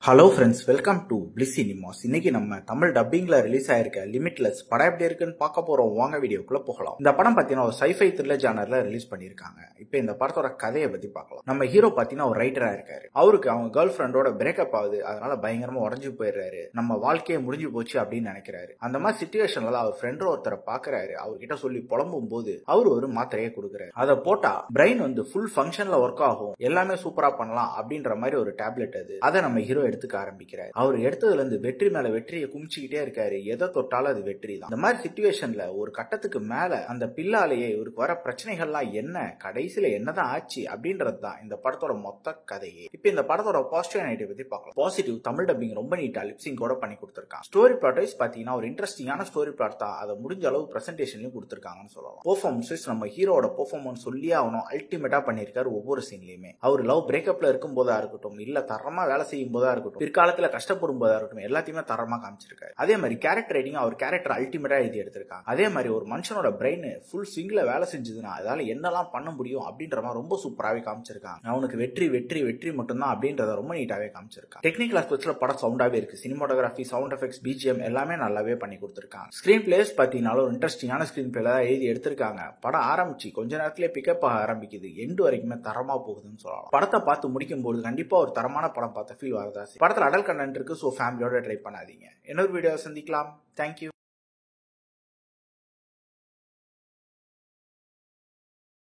Hello friends, welcome to bliss cinemas. இன்னைக்கு நம்ம Tamil டப்பிங்ல release ஆயிருக்க லிமிட்லெஸ் படம் எப்படி இருக்குன்னு பார்க்க போறோம். வாங்க வீடியோக்குள்ள போகலாம். இந்த படம் பார்த்தீங்கன்னா ஒரு சைஃபை த்ரில்லர் ஜானர்ல ரிலீஸ் பண்ணிருக்காங்க. இப்போ இந்த படத்தோட கதையை பத்தி பார்க்கலாம். நம்ம ஹீரோ பார்த்தீங்கன்னா ஒரு ரைட்டரா இருக்காரு. அவருக்கு அவங்க கேர்ள் ஃப்ரெண்டோட பிரேக்கப் ஆகுது. அதனால பயங்கரமா உடஞ்சு போயிடுறாரு. நம்ம வாழ்க்கையே முடிஞ்சு போச்சு அப்படின்னு நினைக்கிறாரு. அந்த மாதிரி சிச்சுவேஷன்ல அவர் ஃப்ரெண்ட் ஒருத்தரை பாக்குறாரு. அவர்கிட்ட சொல்லி புலம்பும் போது அவர் ஒரு மாத்திரையை கொடுக்குறாரு. அதை போட்டா பிரெயின் ஃபுல் ஃபங்க்ஷன்ல ஒர்க் ஆகும், எல்லாமே சூப்பரா பண்ணலாம் அப்படின்ற மாதிரி ஒரு டேப்லெட் அது. அதை நம்ம ஹீரோ எடுத்துக்க ஆரம்பிக்கிறார். அவர் எடுத்ததுல இருந்து வெற்றி மேல வெற்றியை குமிச்சுக்கிட்டே இருக்காரு. எதை தொட்டாலும் அது வெற்றி தான். இந்த மாதிரி சிச்சுவேஷன்ல ஒரு கட்டத்துக்கு மேல அந்த பில்லாலேயே இவருக்கு வர பிரச்சனைகள்லாம் என்ன, கடைசியில என்னதான் ஆச்சு அப்படின்றது தான் இந்த படத்தோட மொத்த கதையே. இப்ப இந்த படத்தோட பாசிட்டிவ் நெகட்டிவ் பத்தி பார்க்கலாம். பாசிட்டிவ், தமிழ் டப்பிங் ரொம்ப நீட்டா லிப்சிங்கோட பண்ணி கொடுத்திருக்காங்க. ஸ்டோரி பிளாட் வைஸ் பாத்தீங்கன்னா ஒரு இன்ட்ரெஸ்டிங்கான ஸ்டோரி பிளாட் தான். அதை முடிஞ்ச அளவு பிரசன்டேஷன்லயும் கொடுத்திருக்காங்கன்னு சொல்லலாம். பெர்ஃபார்மன்ஸ் நம்ம ஹீரோட பெர்ஃபார்மன்ஸ் சொல்லியே ஆகணும், அல்டிமேட்டா பண்ணிருக்காரு. ஒவ்வொரு சீன்லயுமே அவர் லவ் பிரேக்கப்ல இருக்கும் போதா இருக்கட்டும், இல்ல தரமா வேலை செய்யும் போதா இருக்கட்டும், பிற்காலத்துல கஷ்டப்படும் போதா இருக்கட்டும், எல்லாத்தையுமே தரமா காமிச்சிருக்காரு. அதே மாதிரி கேரக்டர் ரைட்டிங் அவர் கேரக்டர் அல்டிமேட்டா எழுதி எடுத்திருக்காங்க. அதே மாதிரி ஒரு மனுஷனோட பிரெயின் ஃபுல் ஸ்விங்ல வேலை செஞ்சதுன்னா அதால என்னெல்லாம் பண்ண முடியும் அப்படின்ற மாதிரி ரொம்ப சூப்பராகவே காமிச்சிருக்காங்க. அவனுக்கு வெற்றி வெற்றி வெற்றி மட்டும்தான் அப்படின்றத ரொம்ப நீட்டாவே காமிச்சிருக்காங்க. டெக்னிக்கல் ஆஸ்பெக்ட்ஸ்ல படம் சவுண்டாவே இருக்கு. சினிமாட்டோகிராஃபி, சவுண்ட் எஃபெக்ட்ஸ், பிஜிஎம் எல்லாமே நல்லாவே பண்ணி கொடுத்திருக்காங்க. ஸ்கிரீன் பிளேஸ் பாத்தீங்கன்னாலும் ஒரு இன்ட்ரெஸ்டிங்கான ஸ்கிரீன் பிளே தான் எழுதி எடுத்திருக்காங்க. படம் ஆரம்பிச்சு கொஞ்ச நேரத்திலே பிக்கப் ஆக ஆரம்பிக்குது. எண்டு வரைக்குமே தரமா போகுதுன்னு சொல்லலாம். படத்தை பார்த்து முடிக்கும் போது கண்டிப்பா ஒரு தரமான படம் பார்த்த ஃபீல் வரதா. படத்துல அடல் கண்டென்ட் இருக்கு, ஸோ ஃபேமிலியோட ட்ரை பண்ணாதீங்க. இன்னொரு வீடியோ சந்திக்கலாம். தேங்க்யூ.